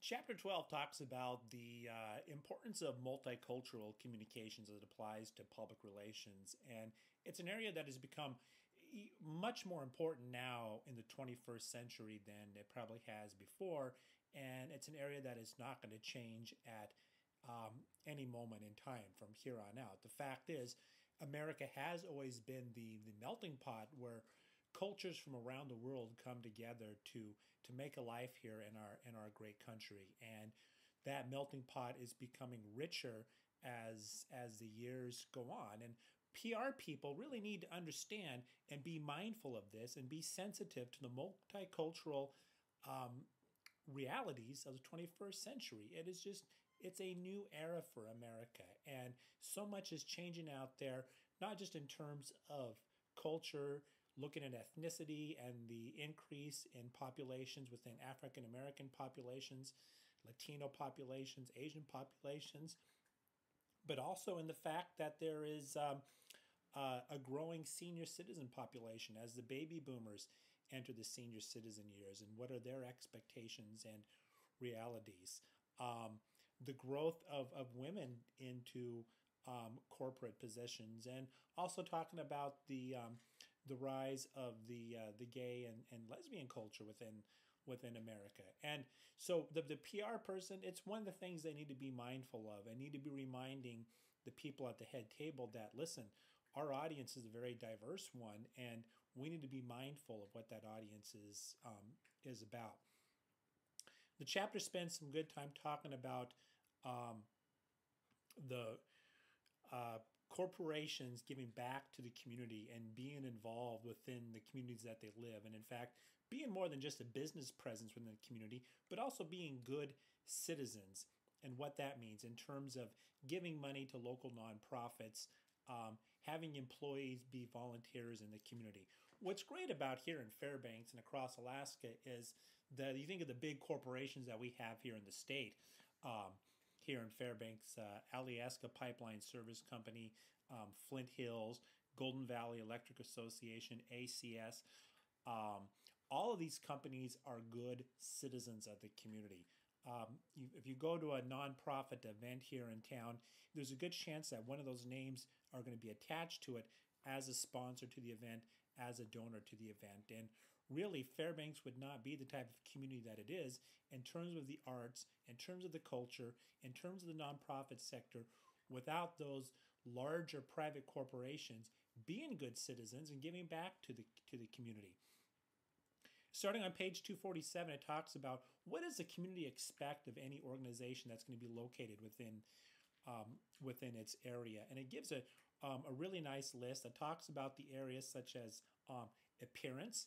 Chapter 12 talks about the importance of multicultural communications as it applies to public relations. And it's an area that has become much more important now in the 21st century than it probably has before. And it's an area that is not going to change at any moment in time from here on out. The fact is, America has always been the melting pot where cultures from around the world come together to make a life here in our great country, and that melting pot is becoming richer as the years go on. And PR people really need to understand and be mindful of this and be sensitive to the multicultural realities of the 21st century. It's a new era for America, and so much is changing out there, not just in terms of culture, looking at ethnicity and the increase in populations within African American populations, Latino populations, Asian populations, but also in the fact that there is a growing senior citizen population as the baby boomers enter the senior citizen years, and what are their expectations and realities. The growth of women into corporate positions, and also talking about the rise of the gay and lesbian culture within America. And so the PR person, it's one of the things they need to be mindful of. I need to be reminding the people at the head table that, listen, our audience is a very diverse one, and we need to be mindful of what that audience is about. The chapter spends some good time talking about the corporations giving back to the community and being involved within the communities that they live. And in fact, being more than just a business presence within the community, but also being good citizens, and what that means in terms of giving money to local nonprofits, having employees be volunteers in the community. What's great about here in Fairbanks and across Alaska is that you think of the big corporations that we have here in the state. Here in Fairbanks, Alyeska Pipeline Service Company, Flint Hills, Golden Valley Electric Association, ACS. All of these companies are good citizens of the community. If you go to a nonprofit event here in town, there's a good chance that one of those names are going to be attached to it as a sponsor to the event, as a donor to the event. And really, Fairbanks would not be the type of community that it is in terms of the arts, in terms of the culture, in terms of the nonprofit sector, without those larger private corporations being good citizens and giving back to the community. Starting on page 247, it talks about what does the community expect of any organization that's going to be located within its area, and it gives a really nice list that talks about the areas such as appearance,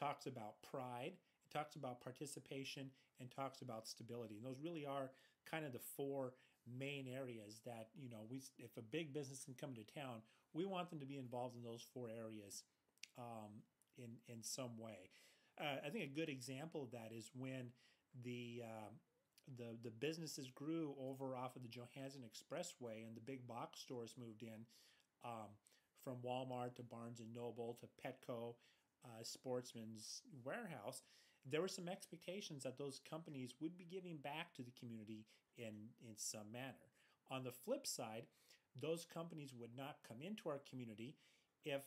talks about pride, it talks about participation, and talks about stability. And those really are kind of the four main areas that, if a big business can come to town, we want them to be involved in those four areas in some way. I think a good example of that is when the businesses grew over off of the Johansson Expressway and the big box stores moved in, from Walmart to Barnes & Noble to Petco, Sportsman's Warehouse. There were some expectations that those companies would be giving back to the community in some manner. On the flip side, those companies would not come into our community if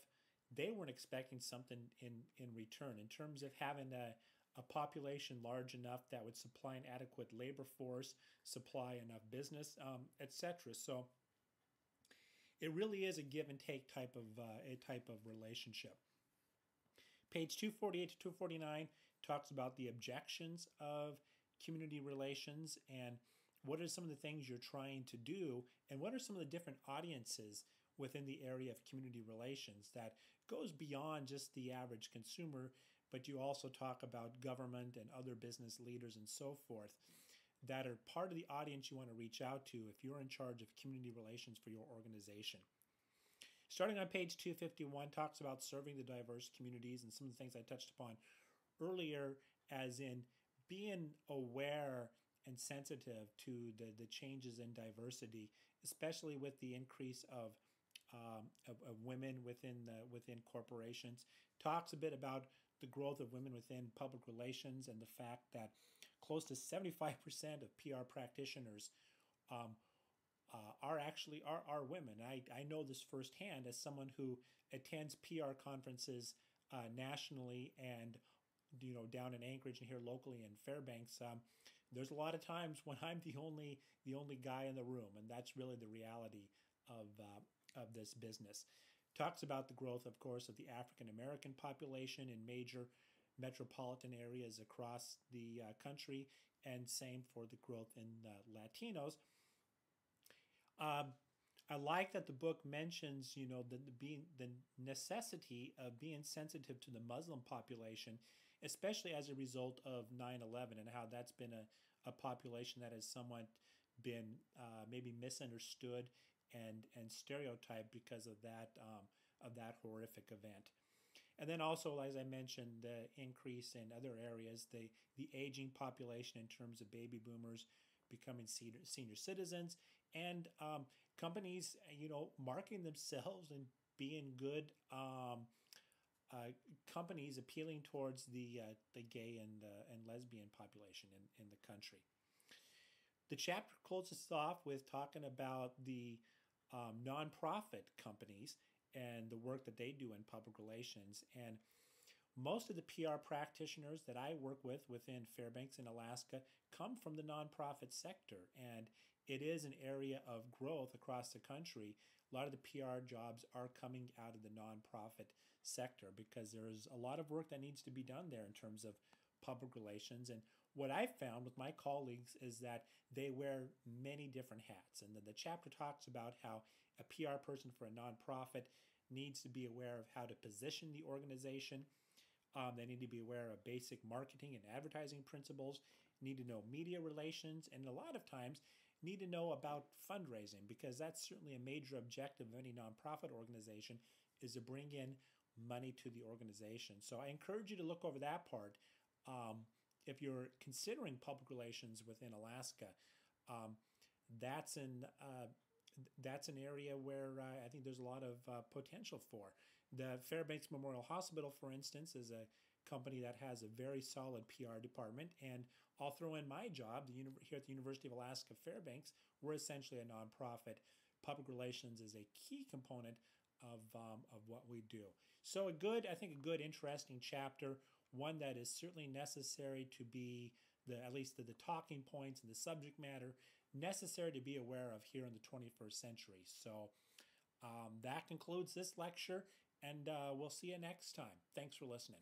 they weren't expecting something in return, in terms of having a population large enough that would supply an adequate labor force, supply enough business, etc. So it really is a give and take type of relationship. Page 248 to 249 talks about the objections of community relations and what are some of the things you're trying to do, and what are some of the different audiences within the area of community relations that goes beyond just the average consumer, but you also talk about government and other business leaders and so forth that are part of the audience you want to reach out to if you're in charge of community relations for your organization. Starting on page 251, talks about serving the diverse communities and some of the things I touched upon earlier, as in being aware and sensitive to the changes in diversity, especially with the increase of women within corporations. Talks a bit about the growth of women within public relations and the fact that close to 75% of PR practitioners um, are women. I know this firsthand as someone who attends PR conferences nationally and down in Anchorage and here locally in Fairbanks. There's a lot of times when I'm the only guy in the room, and that's really the reality of this business. Talks about the growth, of course, of the African American population in major metropolitan areas across the country, and same for the growth in Latinos. I like that the book mentions, the necessity of being sensitive to the Muslim population, especially as a result of 9/11 and how that's been a population that has somewhat been maybe misunderstood and stereotyped because of that horrific event. And then also, as I mentioned, the increase in other areas, the aging population in terms of baby boomers becoming senior citizens, and companies, marketing themselves and being good companies appealing towards the gay and lesbian population in the country. The chapter closes off with talking about the nonprofit companies and the work that they do in public relations. And most of the PR practitioners that I work with within Fairbanks in Alaska come from the nonprofit sector, and it is an area of growth across the country. A lot of the PR jobs are coming out of the nonprofit sector because there's a lot of work that needs to be done there in terms of public relations. And what I've found with my colleagues is that they wear many different hats. And then the chapter talks about how a PR person for a nonprofit needs to be aware of how to position the organization. They need to be aware of basic marketing and advertising principles, need to know media relations, and a lot of times need to know about fundraising, because that's certainly a major objective of any nonprofit organization, is to bring in money to the organization. So I encourage you to look over that part. If you're considering public relations within Alaska, that's an area where I think there's a lot of potential for. The Fairbanks Memorial Hospital, for instance, is a company that has a very solid PR department, and I'll throw in my job here at the University of Alaska Fairbanks. We're essentially a nonprofit. Public relations is a key component of what we do. So I think a good, interesting chapter, one that is certainly necessary to be at least the talking points and the subject matter necessary to be aware of here in the 21st century. So that concludes this lecture, and we'll see you next time. Thanks for listening.